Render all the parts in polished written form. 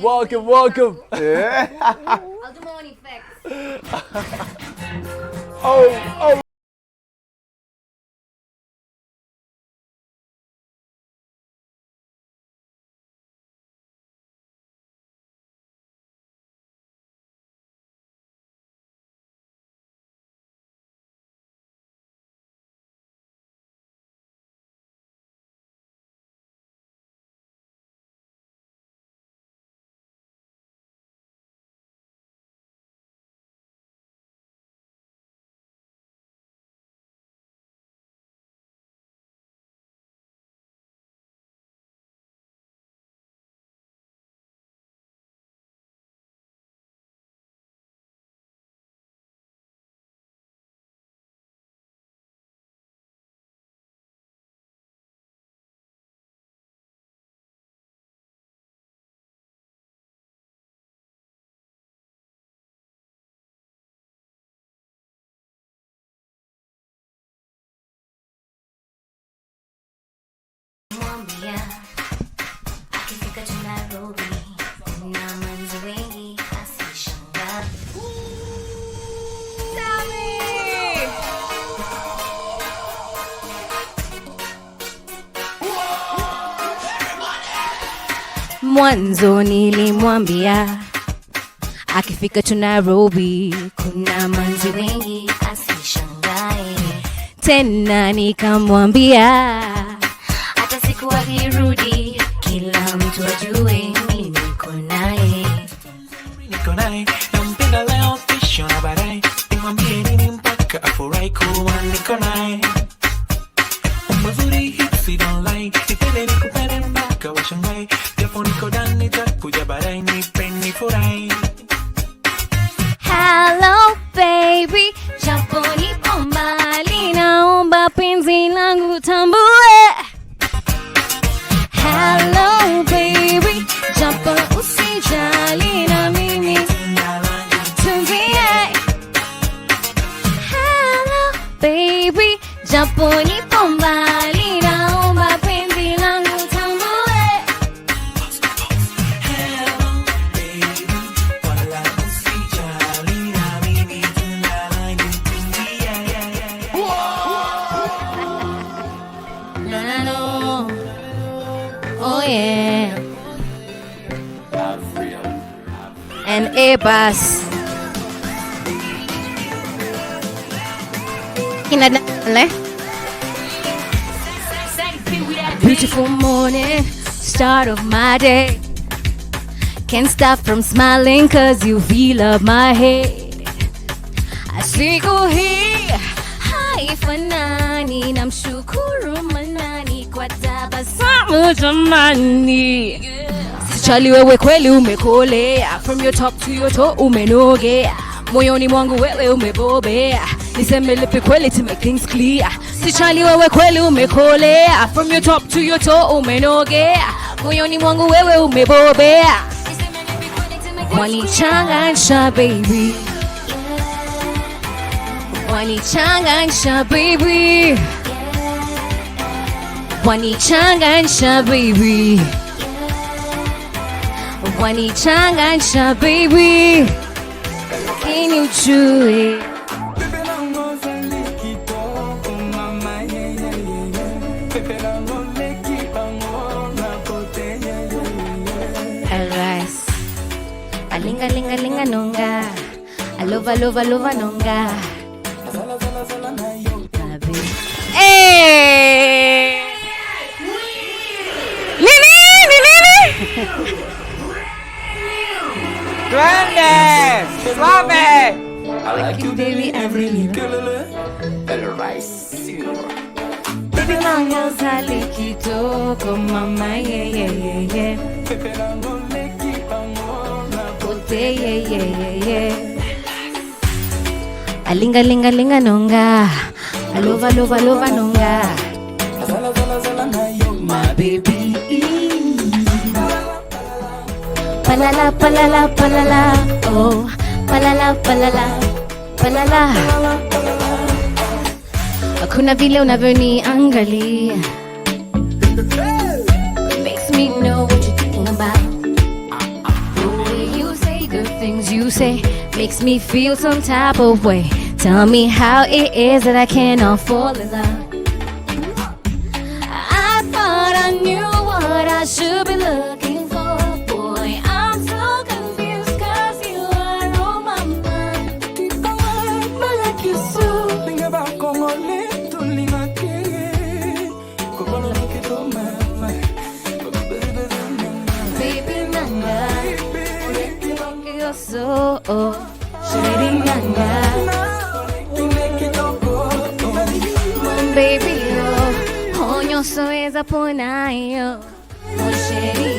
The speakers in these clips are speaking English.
Welcome, welcome. I'll do my own effects. Oh. Akifika tu Nairobi na manzi wengi asishangaa. Mwanzo nilimwambia akifika tu Nairobi kuna manzi wengi asishangae. Tena nikamwambia hata siku akirudi kila mtu ajue mimi niko naye. Nampenda leo kesho na baadaye, nimwambie nini mpaka afurahi kuwa niko naye. Umazuri hipsi don't lie, nipende nikupende mpaka washangae. Japo niko ndani nitakuja baadaye nipende furahi. Hello baby, japo nipo mbali naomba penzi langu tambue. Hello baby, japo usijali na mimi tumbie. Hello baby, japo nipo mbali naomba penzi langu tambue. Hello baby, wala usijali na mimi tumbie. No. Oh yeah. Avril. And A-Bus. Beautiful morning, start of my day. Can't stop from smiling cause you feel up my head. Siku hii haifanani, namshukuru Manani kwa tabasamu jamani. Sichali wewe kweli umekolea, from your top to your toe umenogea. Moyoni mwangu wewe umebobea, niseme lipi kweli to make things clear. Sichali wewe kweli umekolea, from your top to your toe umenogea. Moyoni mwangu wewe umebobea, wanichanganisha baby, wanichanganisha baby, wanichanganisha baby, wanichanganisha baby. Lakini ujue Arise, alinga linga linga nonga, alova lova lova nonga. Hey! Nini? Grande! Suave! I like you baby Avril. Better rise. Baby lango sali kitoko mama yeah. Pote yeah. Alinga linga linga nonga, alova lova lova nonga. My baby. Palala palala palala, oh palala palala palala. Hakuna vile unavyoniangalia, makes me know what you're thinking about. you say makes me feel some type of way. Tell me how it is that I cannot fall in love. I thought I knew what I should be looking for. Boy, I'm so confused 'cause you are on my mind. Baby, nanga, you're so shady, nanga. Baby, onyo soeza ponayo, shady,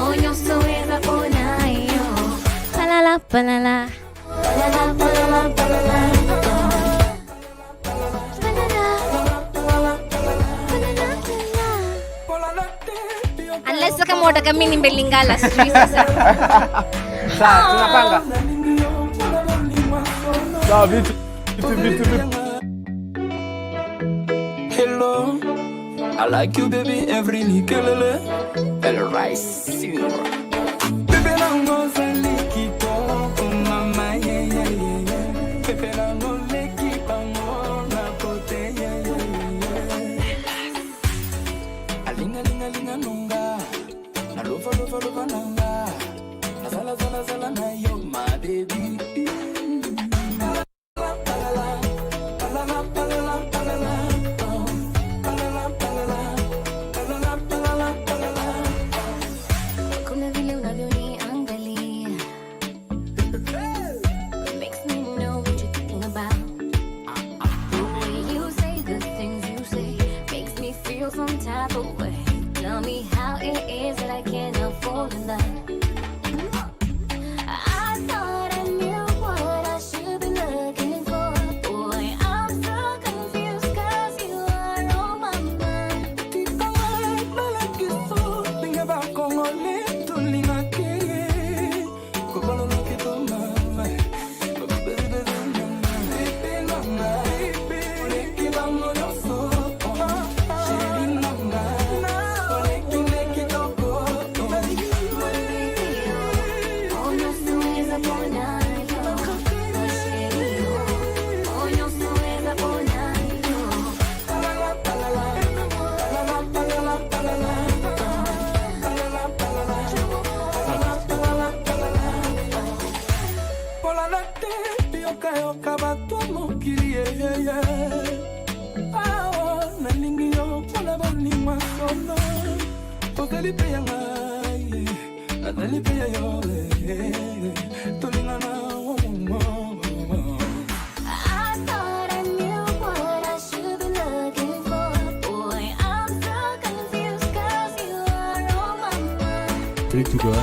onyo soeza ponayo. Palala, palala, palala, palala, palala. Unless kamoda kami ni Belingala sasa. Sawa, tunapanga. Sawa, vitu. Hello, I like you, baby, every nikelele. El rice. Baby, nango zaliki to mama, yeah, yeah, yeah. Pepe nango leki pango na pote, yeah, yeah, yeah. Alinga, linga, linga, nunga. Na lova, lova, lova, nanga. Na zala, zala, zala, na yo, my baby. Kuna vile unavyoniangalia makes me know what you're thinking about. The way you say the things you say makes me feel some type of way. Tell me how it is that I cannot fall in love. I thought I knew what I should be looking for. Boy, I'm so confused 'cause you are on my mind. I thought I knew what I should be looking for. Boy, I'm so confused 'cause you are on my mind. 3, 2, 1.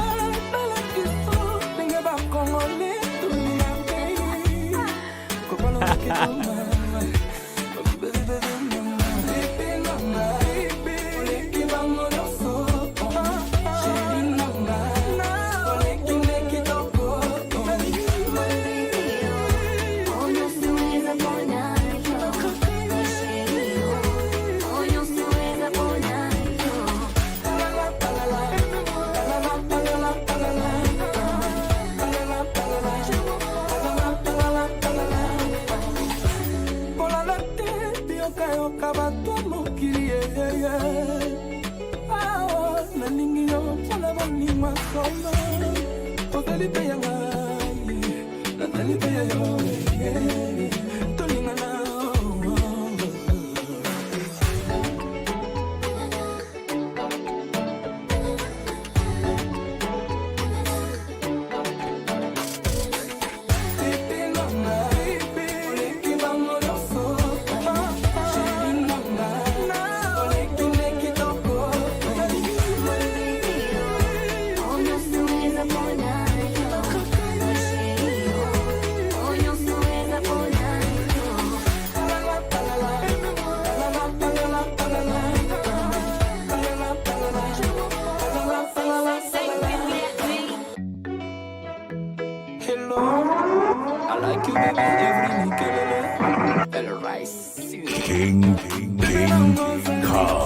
King Kong.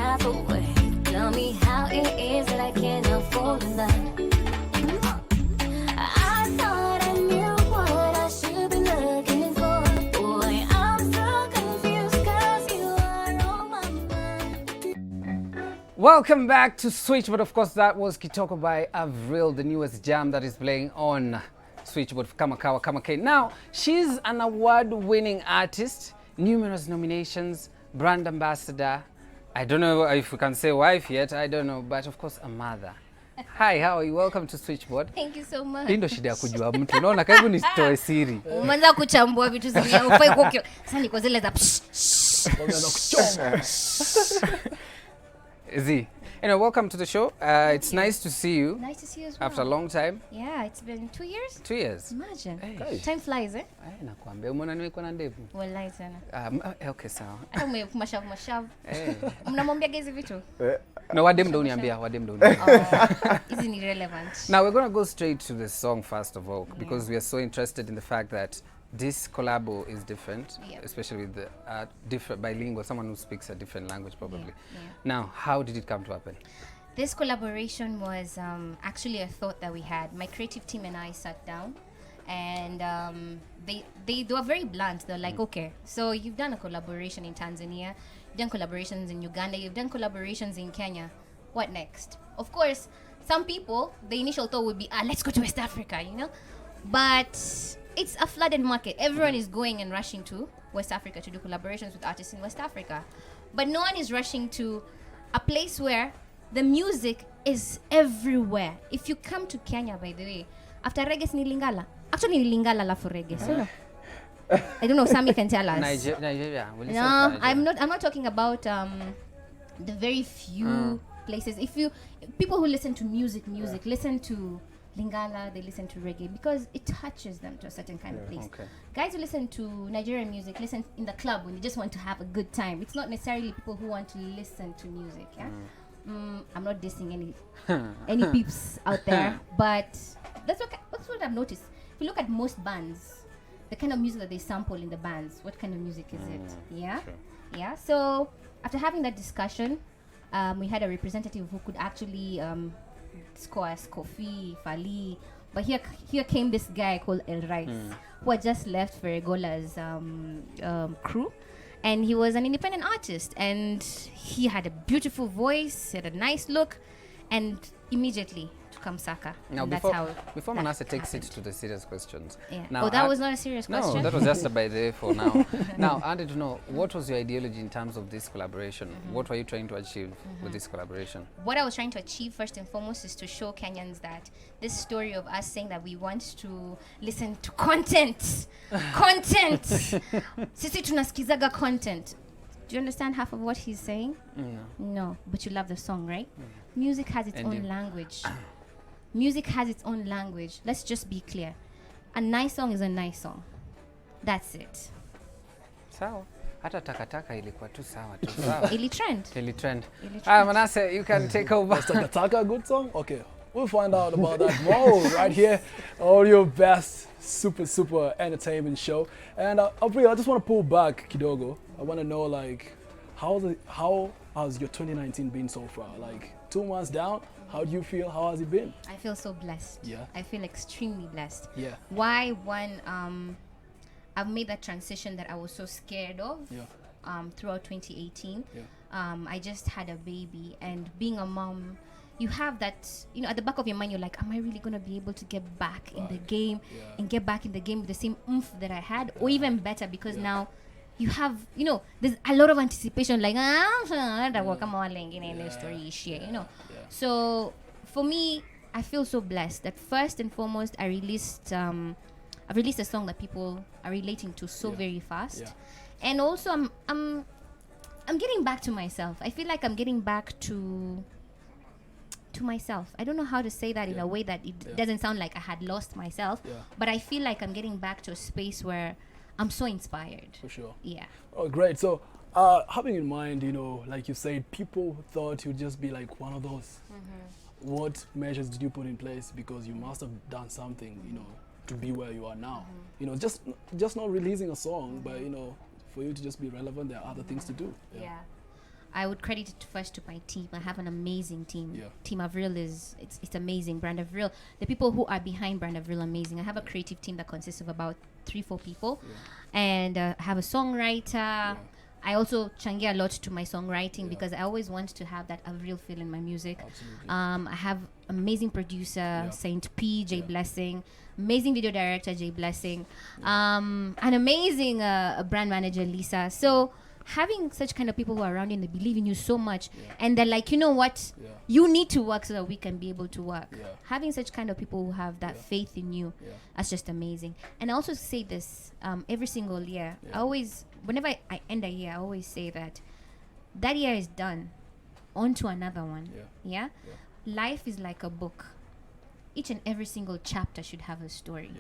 half away. Tell me how it is that I can't afford that. I thought I knew what I should be looking for. Boy, I'm so confused 'cause you are on my mind. Welcome back to Switchboard. Of course, that was Kitoko by Avril, the newest jam that is playing on Switchboard for Kamakawa Kamake. Now, she's an award-winning artist, numerous nominations, brand ambassador. I don't know if we can say wife yet, I don't know, but of course a mother. Hi, how are you? Welcome to Switchboard. Thank you so much. Hii ndo shida ya kujua mtu. Unaona karibu nisitoe siri. Umeanza kuchambua vitu zingine ufai kokio. Sasa niko zile za Z. Anyway, welcome to the show. It's nice to see you. Nice to see you as well. After a long time. Yeah, it's been 2 years. 2 years. Imagine. Hey. Time flies, eh? Nakwambia umeona nimekuwa na ndevu. Wallahi sana. Okay, sawa. Hata mashavu. Eh. Mnamwambia hizi vitu? No, wadem ndo uniambia. Isn't irrelevant. Now we're going to go straight to the song first of all, because we are so interested in the fact that this collabo is different, especially with the different bilingual, someone who speaks a different language probably. Now, how did it come to happen? This collaboration was actually a thought that we had. My creative team and I sat down, and they were very blunt. They're like, okay, so you've done a collaboration in Tanzania, you've done collaborations in Uganda, you've done collaborations in Kenya. What next? Of course, some people, the initial thought would be, let's go to West Africa, you know? But it's a flooded market. Everyone is going and rushing to West Africa to do collaborations with artists in West Africa. But no one is rushing to a place where the music is everywhere. If you come to Kenya, by the way, after reggae ni Lingala. Actually, ni Lingala la for reggae. So, I don't know, Sammy can tell us. Nigeria. No, I'm not talking about the very few places. People who listen to music, listen to Lingala, they listen to reggae because it touches them to a certain kind of place. Okay. Guys who listen to Nigerian music listen in the club when they just want to have a good time. It's not necessarily people who want to listen to music. Yeah, I'm not dissing any peeps out there, but that's what I've noticed. If you look at most bands, the kind of music that they sample in the bands, what kind of music is it? Yeah, sure. Yeah. So after having that discussion, we had a representative who could actually score as Kofi, Fali, but here came this guy called El Rice, who had just left Ferregola's crew, and he was an independent artist, and he had a beautiful voice, had a nice look, and immediately to Kamsaka. Now, before Manasseh takes it to the serious questions. Yeah. Now, that was not a serious question. No, that was just by the way for now. Now, I wanted to know, what was your ideology in terms of this collaboration? What were you trying to achieve with this collaboration? What I was trying to achieve first and foremost is to show Kenyans that this story of us saying that we want to listen to content. Sisi tunasikizaga content. Do you understand half of what he's saying? No, but you love the song, right? Music has its own language. Music has its own language. Let's just be clear. A nice song is a nice song. That's it. Sawa. Hata takataka ilikuwa tu sawa tu sawa. Ili trend. Manasseh, you can take over. Is takataka a good song? Okay. We'll find out about that tomorrow right here on your best super entertainment show. And Avril, I just want to pull back kidogo. I want to know, like, how has your 2019 been so far? Like, 2 months down, how do you feel? How has it been? I feel so blessed. Yeah. I feel extremely blessed. Yeah. Why? One, I've made that transition that I was so scared of. Yeah. Throughout 2018. Yeah. I just had a baby, and being a mom, you have that, at the back of your mind, you're like, am I really going to be able to get back in the game and get back in the game with the same oomph that I had, or even better, because now you have, there's a lot of anticipation, like, So for me, I feel so blessed that first and foremost, I've released a song that people are relating to so very fast. Yeah. And also I'm getting back to myself. I feel like I'm getting back to myself. I don't know how to say that in a way that it doesn't sound like I had lost myself, but I feel like I'm getting back to a space where I'm so inspired. For sure. Yeah. Oh, great. So, having in mind, like you said, people thought you'd just be like one of those. What measures did you put in place? Because you must have done something, to be where you are now. Just not releasing a song, but, for you to just be relevant, there are other things to do. Yeah. I would credit it first to my team. I have an amazing team. Yeah. Team Avril it's amazing. Brand Avril, the people who are behind Brand Avril, amazing. I have a creative team that consists of about 3-4 people, and I have a songwriter. I also changia a lot to my songwriting because I always want to have that Avril feel in my music. Absolutely. I have amazing producer Saint P, J Blessing, amazing video director J Blessing, an amazing brand manager Lisa. So having such kind of people who are around you and they believe in you so much, and they're like, you know what, you need to work so that we can be able to work. Having such kind of people who have that faith in you, that's just amazing. And I also say this every single year. I always, whenever I end a year, I always say that year is done, on to another one. Life is like a book. Each and every single chapter should have a story.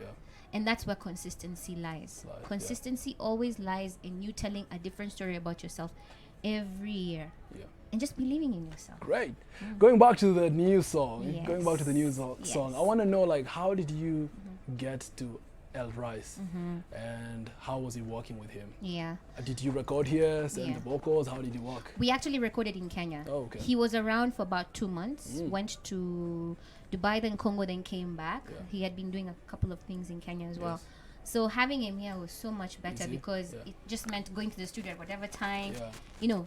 And that's where consistency lies. Consistency always lies in you telling a different story about yourself every year. And just believing in yourself. Great. Going back to the new song. Yes. Going back to the new song. I want to know, like, how did you get to El Rice, and how was he working with him? Did you record here, send the vocals? How did you work? We actually recorded in Kenya. Oh, okay. He was around for about 2 months, went to Dubai, then Congo, then came back. He had been doing a couple of things in Kenya as well. So having him here was so much better because it just meant going to the studio at whatever time,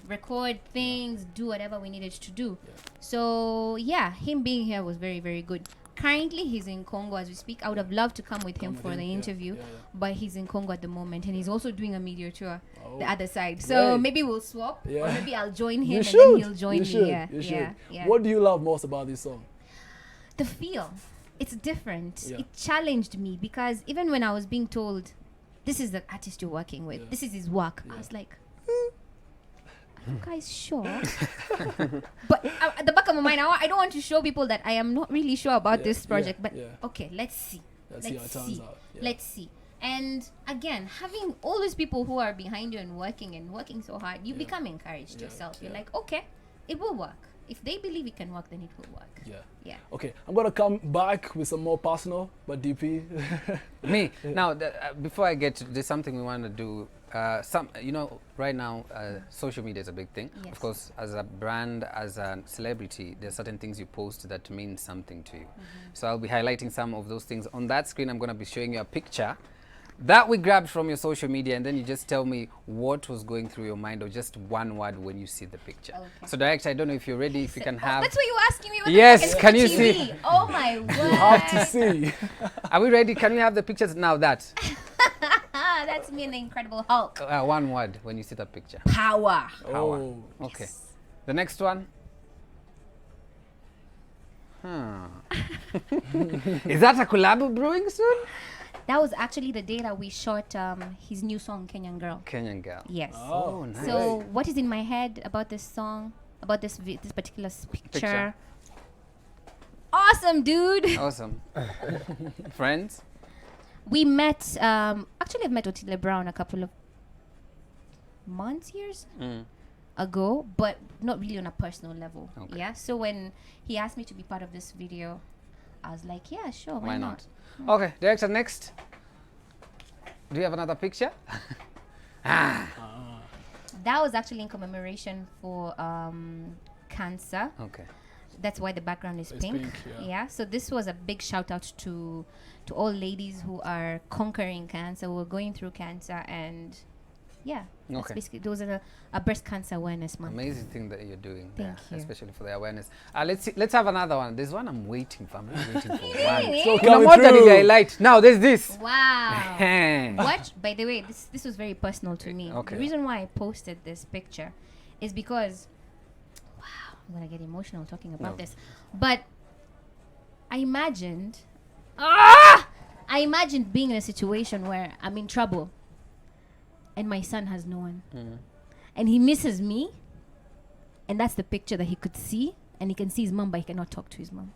record things, do whatever we needed to do. So him being here was very, very good. Currently, he's in Congo as we speak. I would have loved to come with him for the interview, but he's in Congo at the moment, and he's also doing a media tour the other side. So maybe we'll swap, or maybe I'll join him then he'll join me. Yeah. What do you love most about this song? The feel. It's different. It challenged me because even when I was being told, this is the artist you're working with, this is his work, I was like, are you guys sure? But at the back of my mind, I don't want to show people that I am not really sure about this project. But okay, let's see. Let's see how it turns out. Let's see. And again, having all these people who are behind you and working so hard, you become encouraged yourself. You're like, okay, it will work. If they believe it can work, then it will work. Yeah. Okay, I'm gonna come back with some more personal, but DP. Me now. Before I get to, there's something we want to do. Right now, social media is a big thing. Of course, as a brand, as a celebrity, there are certain things you post that mean something to you. So I'll be highlighting some of those things on that screen. I'm going to be showing you a picture that we grabbed from your social media, and then you just tell me what was going through your mind, or just one word when you see the picture. So director, I don't know if you're ready, if you can have... That's what you were asking me. Yes, can you see? Oh my word. You have to see. Are we ready? Can we have the pictures now? That's me and the Incredible Hulk. One word when you see that picture. Power. Oh. Okay. The next one. Is that a collab brewing soon? That was actually the day that we shot his new song, Kenyan Girl. Kenyan Girl. Yes. Oh, nice. So what is in my head about this song, about this particular picture? Awesome, dude. Awesome. Friends? We met, actually I've met Otile Brown a couple of years ago, but not really on a personal level. Okay. Yeah. So when he asked me to be part of this video, I was like, yeah, sure, why not? Okay, director, next. Do you have another picture? That was actually in commemoration for cancer. Okay. That's why the background is pink. Yeah. So this was a big shout out to all ladies who are conquering cancer, who are going through cancer, and that's basically, there was a breast cancer awareness month. Amazing thing that you're doing. Thank you. Especially for the awareness. Let's see, let's have another one. There's one I'm waiting for. I'm really waiting for one. So What did I highlight? Now there's this. Wow. What? By the way, this was very personal to me. Okay. The reason why I posted this picture is because, I'm gonna get emotional talking about this, but I imagined being in a situation where I'm in trouble and my son has no one, and he misses me, and that's the picture that he could see, and he can see his mom, but he cannot talk to his mom.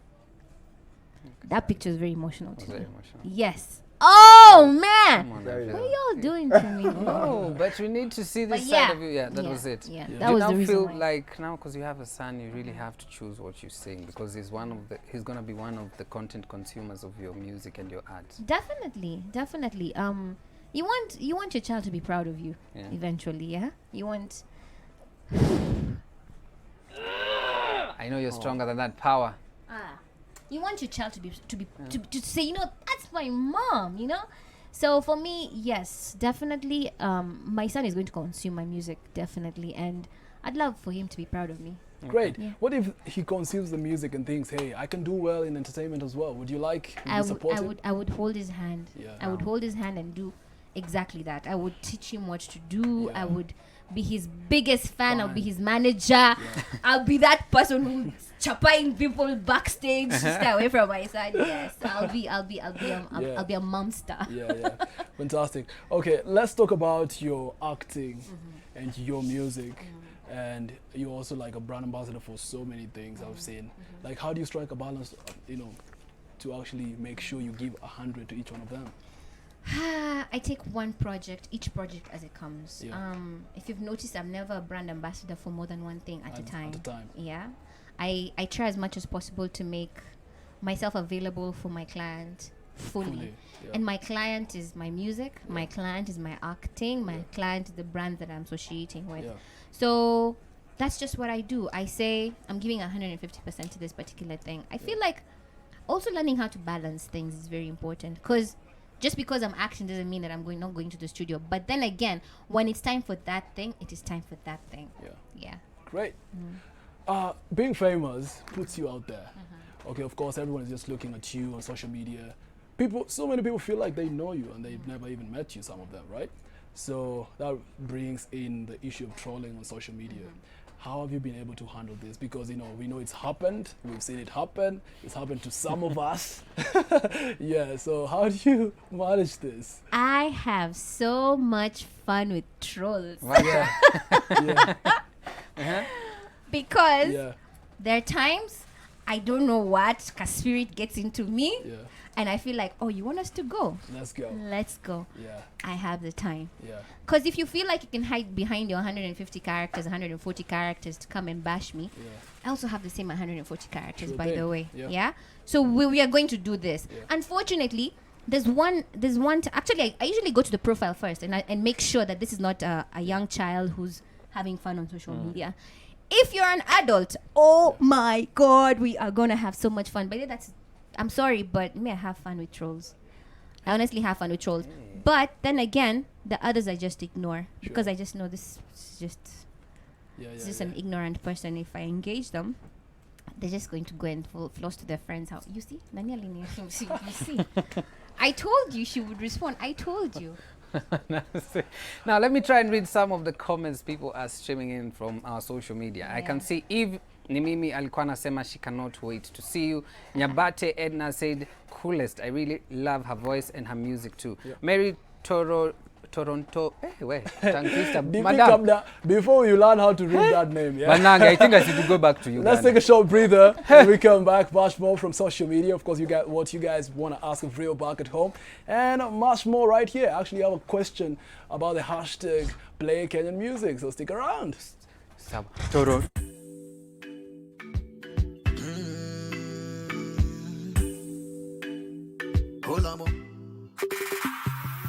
That picture is very emotional to me. Very emotional. Yes. Oh man, what are y'all doing to me? Oh, but we need to see this side of you. Yeah, that was it. Yeah, Do that you was now the reason feel why. like now, because you have a son, you really have to choose what you sing, because he's gonna be one of the content consumers of your music and your art. Definitely. You want your child to be proud of you eventually, yeah? You want I know you're stronger than that power. You want your child to say, you know, that's my mom, you know. So for me, yes, definitely, my son is going to consume my music, definitely, and I'd love for him to be proud of me. Great. Yeah. What if he consumes the music and thinks, hey, I can do well in entertainment as well? Would you support it? I would hold his hand. Yeah. I would hold his hand and do exactly that. I would teach him what to do. Yeah. I would be his biggest fan. I'll be his manager. I'll be that person who's chapping people backstage. Stay away from my son. Yes, I'll be a momster. Yeah. Fantastic. Okay, let's talk about your acting and your music. And you're also like a brand ambassador for so many things I've seen. Like, how do you strike a balance, to actually make sure you give 100 to each one of them? I take each project as it comes. Yeah. If you've noticed, I'm never a brand ambassador for more than one thing at a time. Yeah. I try as much as possible to make myself available for my client fully. Yeah. And my client is my music, my client is my acting, my client is the brand that I'm associating with. Yeah. So that's just what I do. I say I'm giving 150% to this particular thing. I feel like also learning how to balance things is very important, because just because I'm acting doesn't mean that I'm not going to the studio. But then again, when it's time for that thing, it is time for that thing. Yeah. Great. Being famous puts you out there. Okay, of course, everyone is just looking at you on social media. So many people feel like they know you and they've never even met you, some of them, right? So that brings in the issue of trolling on social media. How have you been able to handle this? Because, we know it's happened. We've seen it happen. It's happened to some of us. Yeah, so how do you manage this? I have so much fun with trolls. Because there are times I don't know what spirit gets into me. And I feel like, oh, you want us to go? Let's go. Yeah. I have the time. Yeah. Because if you feel like you can hide behind your 150 characters, 140 characters to come and bash me, I also have the same 140 characters, by the way. Yeah. So we are going to do this. Unfortunately, there's one. Actually, I usually go to the profile first and make sure that this is not a young child who's having fun on social media. If you're an adult, oh my God, we are gonna have so much fun. But I'm sorry, but I have fun with trolls. I honestly have fun with trolls. But then again, the others I just ignore because I just know this is just an ignorant person. If I engage them, they're just going to go and floss to their friends' house. You see? You see? I told you she would respond. I told you. Now let me try and read some of the comments people are streaming in from our social media. I can see Eve Nimimi alikuwa anasema she cannot wait to see you. Nyabate Edna said coolest. I really love her voice and her music too. Mary Toronto. Tongue twister. Madam. Before you learn how to read that name, Bananga, I think I should go back to you. Let's take a short breather. When we come back, much more from social media. Of course, you got what you guys want to ask of Real back at home, and much more right here. Actually, I have a question about the hashtag Play Kenyan Music, so stick around. Toronto.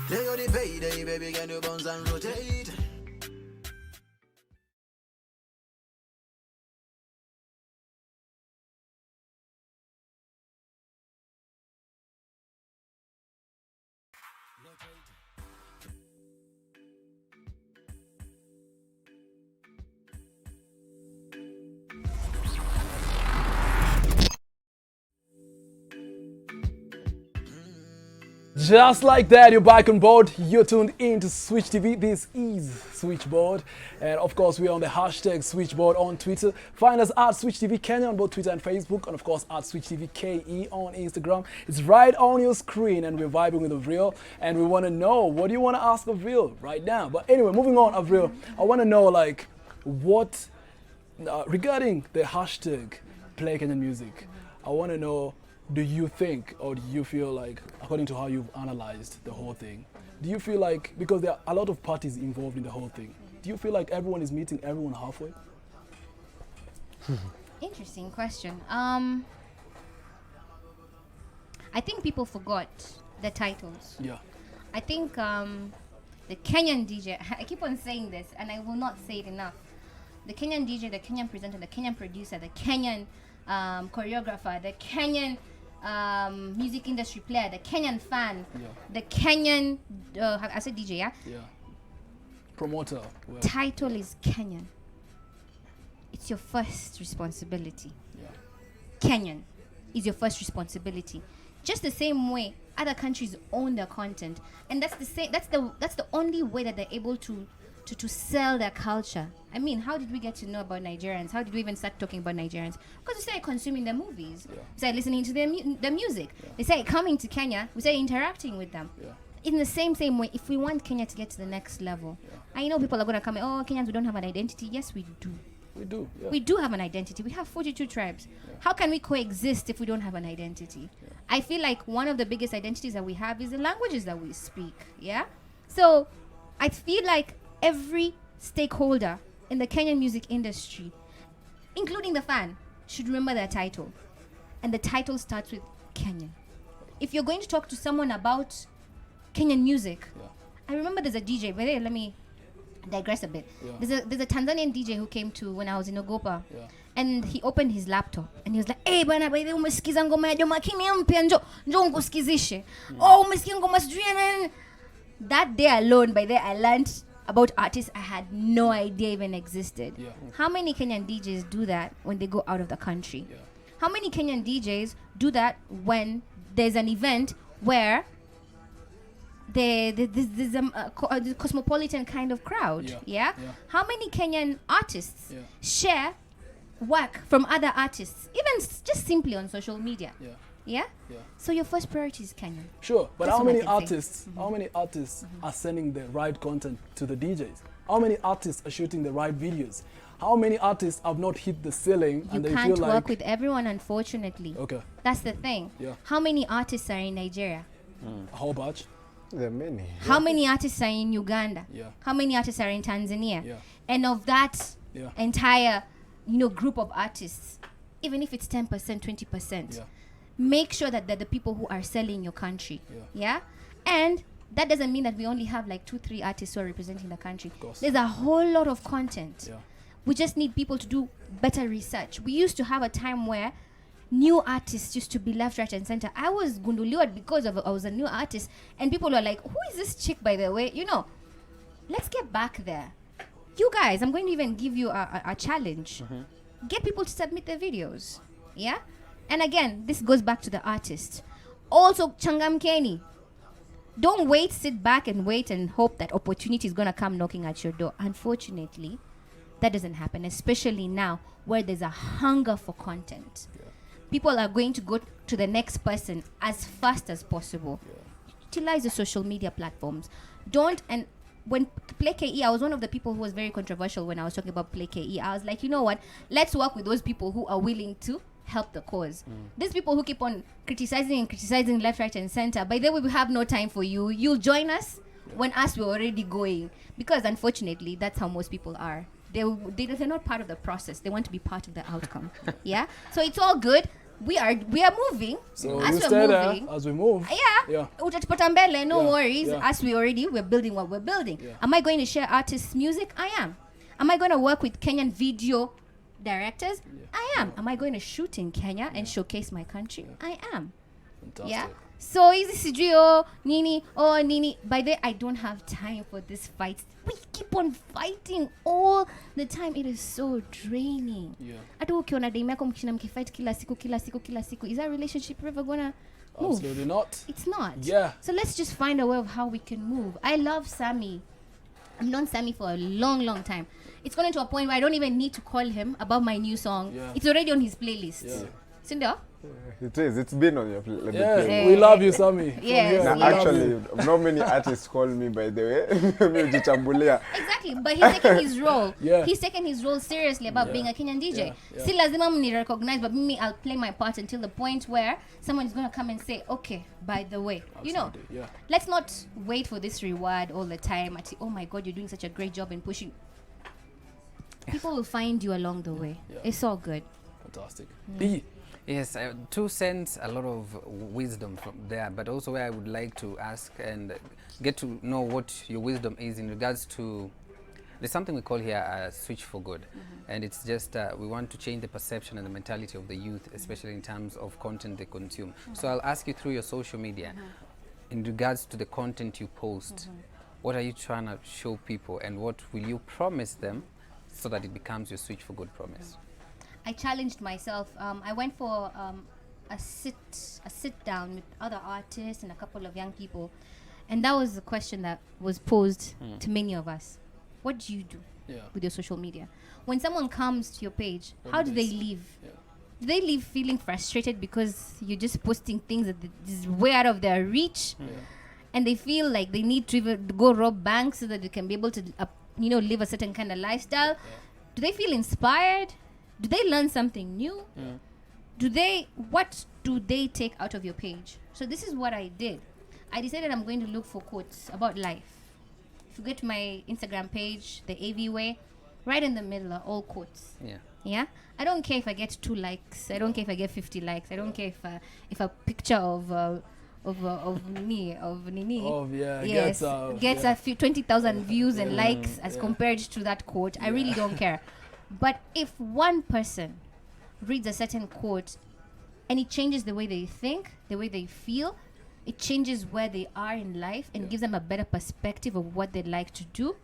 Lay on the payday, baby, can you bounce and rotate? Just like that, you're back on board. You're tuned in to Switch TV. This is Switchboard. And of course, we're on the hashtag Switchboard on Twitter. Find us at Switch TV Kenya on both Twitter and Facebook. And of course, at Switch TV KE on Instagram. It's right on your screen. And we're vibing with Avril. And we want to know, what do you want to ask Avril right now? But anyway, moving on, Avril, I want to know, what, regarding the hashtag Play Kenyan Music, I want to know, do you think, or do you feel like, according to how you've analyzed the whole thing, do you feel like, because there are a lot of parties involved in the whole thing, do you feel like everyone is meeting everyone halfway? Interesting question. I think people forgot the titles. Yeah. I think the Kenyan DJ, I keep on saying this and I will not say it enough. the Kenyan DJ, the Kenyan presenter, the Kenyan producer, the Kenyan choreographer, the Kenyan music industry player, the Kenyan fan, the Kenyan, I said DJ, yeah? Yeah. Promoter. Well, Title is Kenyan. It's your first responsibility. yeah. Kenyan is your first responsibility. Just the same way other countries own their content, and that's the only way that they're able to sell their culture. I mean, how did we get to know about Nigerians? How did we even start talking about Nigerians? Because we started consuming their movies. Yeah. We started listening to their music. Yeah. They started coming to Kenya. We started interacting with them. Yeah. In the same way, if we want Kenya to get to the next level, I know people are going to come and, oh, Kenyans, we don't have an identity. Yes, we do. We do. Yeah. We do have an identity. We have 42 tribes. How can we coexist if we don't have an identity? I feel like one of the biggest identities that we have is the languages that we speak. Yeah? So I feel like every stakeholder in the Kenyan music industry, including the fan, should remember their title. And the title starts with Kenyan. If you're going to talk to someone about Kenyan music, I remember there's a DJ, but let me digress a bit. There's a Tanzanian DJ who came to when I was in Ogopa, and he opened his laptop and he was like, "Hey bana, by the way umesikiza ngoma ya Joma Kimya mpya, njoo ngusikizishe. Oh, umesikia ngoma sijui na." That day alone, by there I learned about artists I had no idea even existed. How many Kenyan DJs do that when they go out of the country? How many Kenyan DJs do that when there's an event where there's a cosmopolitan kind of crowd? How many Kenyan artists share work from other artists, even just simply on social media? So your first priority is Kenyan. Sure, but That's how what I many can say. artists? How many artists are sending the right content to the DJs? How many artists are shooting the right videos? How many artists have not hit the ceiling You and they can't feel work like with everyone, unfortunately. okay, That's the thing. How many artists are in Nigeria? a whole bunch? There are many. How many artists are in Uganda? How many artists are in Tanzania? And of that entire, group of artists, even if it's 10%, 20%, make sure that they're the people who are selling your country. And that doesn't mean that we only have like 2-3 artists who are representing the country. There's a whole lot of content. We just need people to do better research. We used to have a time where new artists used to be left, right, and center. I was gunduliwa because I was a new artist, and people were like, "Who is this chick, by the way?" Let's get back there. You guys, I'm going to even give you a challenge. Get people to submit their videos. And again, this goes back to the artist. Also, changamkeni. Don't wait, sit back and wait and hope that opportunity is going to come knocking at your door. Unfortunately, that doesn't happen, especially now where there's a hunger for content. People are going to go to the next person as fast as possible. Utilize the social media platforms. And when Play KE, I was one of the people who was very controversial when I was talking about Play KE. I was like, you know what? Let's work with those people who are willing to help the cause. These people who keep on criticizing left, right, and center, by the way, we have no time for you. You'll join us when we're already going. Because unfortunately, that's how most people are. They're not part of the process. They want to be part of the outcome. So it's all good. We are moving. So as you we're stay moving, there as we move. Utatupata mbele, no Yeah, worries. yeah. As we're building what we're building. Am I going to share artists' music? I am. Am I going to work with Kenyan video directors? I am. Am I going to shoot in Kenya and showcase my country? I am. Fantastic. So easy sijui nini. By the way, I don't have time for this fight. We keep on fighting all the time. It is so draining. Hata ukiona demu yako mkishinda mkifight kila siku, is that relationship ever gonna move? Absolutely not. It's not. Yeah. So let's just find a way of how we can move. I love Sammy. I've known Sammy for a long, long time. It's gotten to a point where I don't even need to call him about my new song. It's already on his playlist. Sindio? It is. It's been on your Yeah, we love you, Sammy. Yes. Now, we love actually, not many artists call me, by the way. Exactly, but he's taking his role. Yeah. He's taking his role seriously about being a Kenyan DJ. Still lazima mni recognize, but me, I'll play my part until the point where someone is going to come and say, okay, by the way, let's not wait for this reward all the time. Oh my God, you're doing such a great job in pushing. People will find you along the way. It's all good. Fantastic. D. Yes, 2 cents, a lot of wisdom from there, but also where I would like to ask and get to know what your wisdom is in regards to There's something we call here a switch for good. And it's just we want to change the perception and the mentality of the youth, especially in terms of content they consume. So I'll ask you through your social media, in regards to the content you post, what are you trying to show people and what will you promise them so that it becomes your switch for good promise? I challenged myself. I went for a sit down with other artists and a couple of young people, and that was the question that was posed to many of us. What do you do with your social media? When someone comes to your page, how do they leave? Do they leave feeling frustrated because you're just posting things that is way out of their reach, and they feel like they need to even go rob banks so that they can be able to, live a certain kind of lifestyle? Do they feel inspired? Do they learn something new? What do they take out of your page? So this is what I did. I decided I'm going to look for quotes about life. If you get to my Instagram page, the AV way, right in the middle are all quotes. Yeah. I don't care if I get 2 likes. I don't care if I get 50 likes. I don't care if a picture of Nini gets a few 20,000 views and likes as compared to that quote. I really don't care. But if one person reads a certain quote and it changes the way they think, the way they feel, it changes where they are in life and gives them a better perspective of what they'd like to do,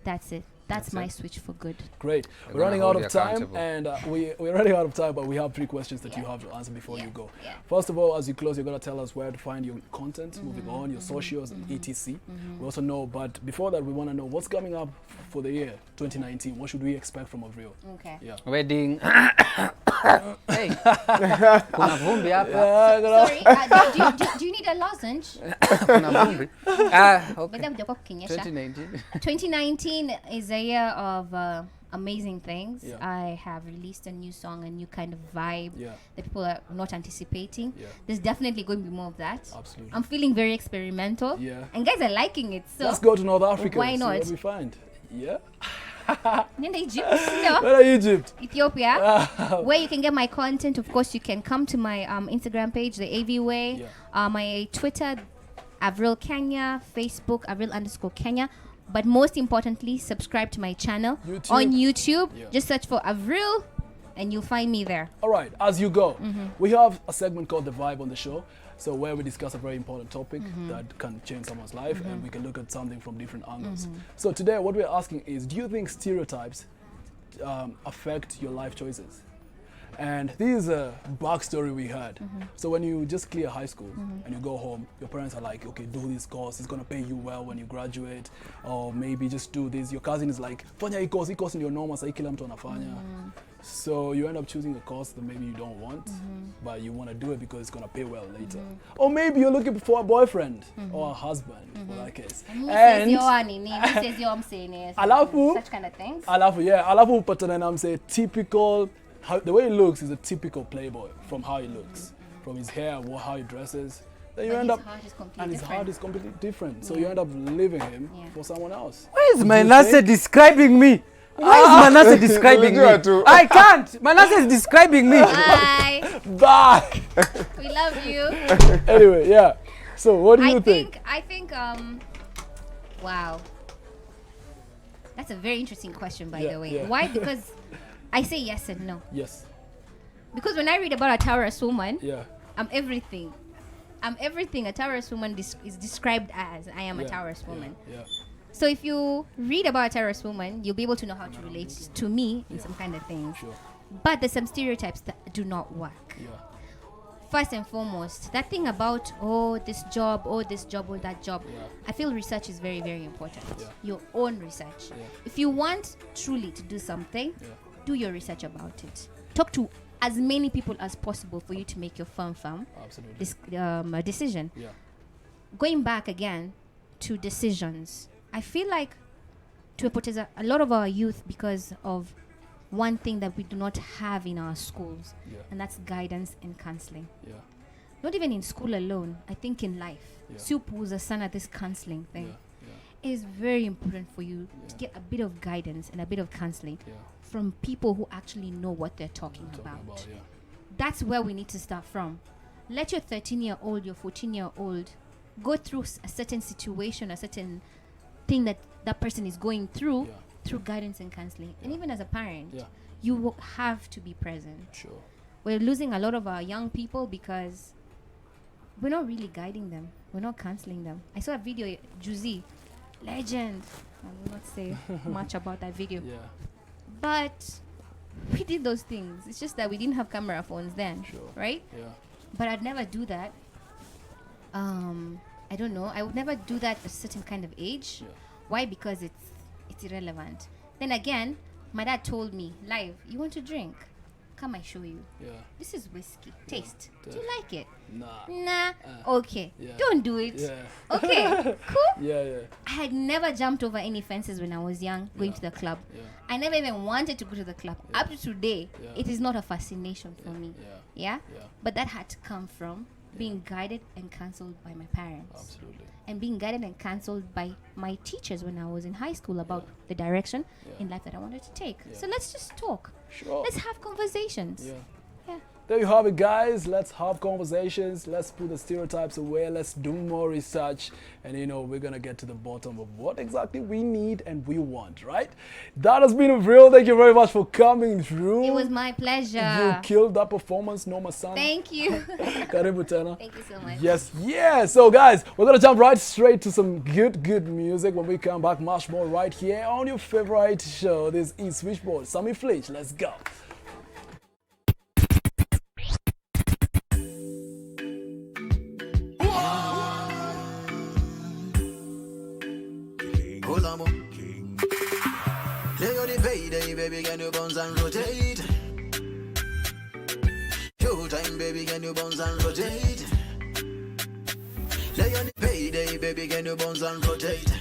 that's it. That's my switch for good. Great. We're running out of time, and we're running out of time, but we have 3 questions that you have to answer before you go. First of all, as you close, you're going to tell us where to find your content, moving on, your socials, and etc. We also know, but before that, we want to know what's coming up for the year 2019. What should we expect from Avril? Okay. Yeah. Wedding. Hey. Kuna vumbi hapa. Sorry, do you need a lozenge? Kuna vumbi. Okay. 2019. 2019 is a year of amazing things. I have released a new song, a new kind of vibe that people are not anticipating. There's definitely going to be more of that. Absolutely. I'm feeling very experimental. And guys are liking it. So let's go to North Africa. Why not? See what we find. Egypt, Where are Egypt? Ethiopia, where you can get my content. Of course, you can come to my Instagram page, the AV Way, my Twitter, Avril Kenya, Facebook, Avril_Kenya. But most importantly, subscribe to my channel on YouTube. Just search for Avril and you'll find me there. All right, as you go, we have a segment called The Vibe on the show. So where we discuss a very important topic that can change someone's life and we can look at something from different angles. So today what we're asking is, do you think stereotypes affect your life choices? And this is a backstory we had. So when you just clear high school and you go home, your parents are like, okay, do this course, it's gonna pay you well when you graduate, or maybe just do this. Your cousin is like, fanya hii course ndio normal, sasa kila mtu anafanya. So you end up choosing a course that maybe you don't want, but you want to do it because it's gonna pay well later. Or maybe you're looking for a boyfriend or a husband, for that case. And who says you're saying such kind of things. Alafu patana na mse typical. The way he looks is a typical playboy from how he looks, from his hair, how he dresses. Then you end up, and his heart is completely different. So you end up leaving him for someone else. Why is Manasseh describing me? Why is Manasseh describing me? I can't. Manasseh is describing me. Bye. Bye. We love you. Anyway, so what do you think? I think, wow. That's a very interesting question, by the way. Why? Because I say yes and no. Yes. Because when I read about a Taurus woman, I'm everything. A Taurus woman is described as. I am a Taurus woman. So if you read about a Taurus woman, you'll be able to know how to relate to me in some kind of things. But there's some stereotypes that do not work. First and foremost, that thing about, this job, that job. I feel research is very, very important. Your own research. If you want truly to do something, do your research about it. Talk to as many people as possible for you to make your firm decision. Going back again to decisions, I feel like tumepoteza a lot of our youth because of one thing that we do not have in our schools, and that's guidance and counseling. Not even in school alone, I think in life. Siupuuza sana this counseling thing. It is very important for you to get a bit of guidance and a bit of counseling from people who actually know what they're talking about. That's where we need to start from. Let your 13-year-old, your 14-year-old go through a certain situation, a certain thing that person is going through, through guidance and counseling. And even as a parent, Yeah. you have to be present. Sure. We're losing a lot of our young people because we're not really guiding them. We're not counseling them. I saw a video, Juzi, legend. I will not say much about that video. Yeah. But we did those things. It's just that we didn't have camera phones then, Sure. right? Yeah. But I'd never do that. I don't know. I would never do that at a certain kind of age. Yeah. Why? Because it's irrelevant. Then again, my dad told me, live, you want to drink? Come, I show you. Yeah. This is whiskey. Taste. Do Yeah. you like it? Nah. Nah. Okay. Yeah. Don't do it. Yeah. Okay. Cool. Yeah. Yeah. I had never jumped over any fences when I was young, going to the club. Yeah. I never even wanted to go to the club. Up to today, Yeah. it is not a fascination for me. Yeah. Yeah? Yeah. But that had to come from being guided and counseled by my parents. Absolutely. And being guided and counseled by my teachers when I was in high school about the direction in life that I wanted to take. Yeah. So let's just talk. Sure. Let's have conversations. Yeah. Yeah. There you have it, guys. Let's have conversations. Let's put the stereotypes away. Let's do more research. And, we're going to get to the bottom of what exactly we need and we want, right? That has been Avril. Thank you very much for coming through. It was my pleasure. You killed that performance, Noma San. Thank you. Karibu tena. Thank you so much. Yes, yeah. So, guys, we're going to jump right straight to some good music when we come back. Much more right here on your favorite show. This is Switchboard. Sammy Flinch. Let's go. Hold on, King. Lay on the payday, baby, can you bounce and rotate? Showtime, baby, can you bounce and rotate? Lay on the payday, baby, can you bounce and rotate?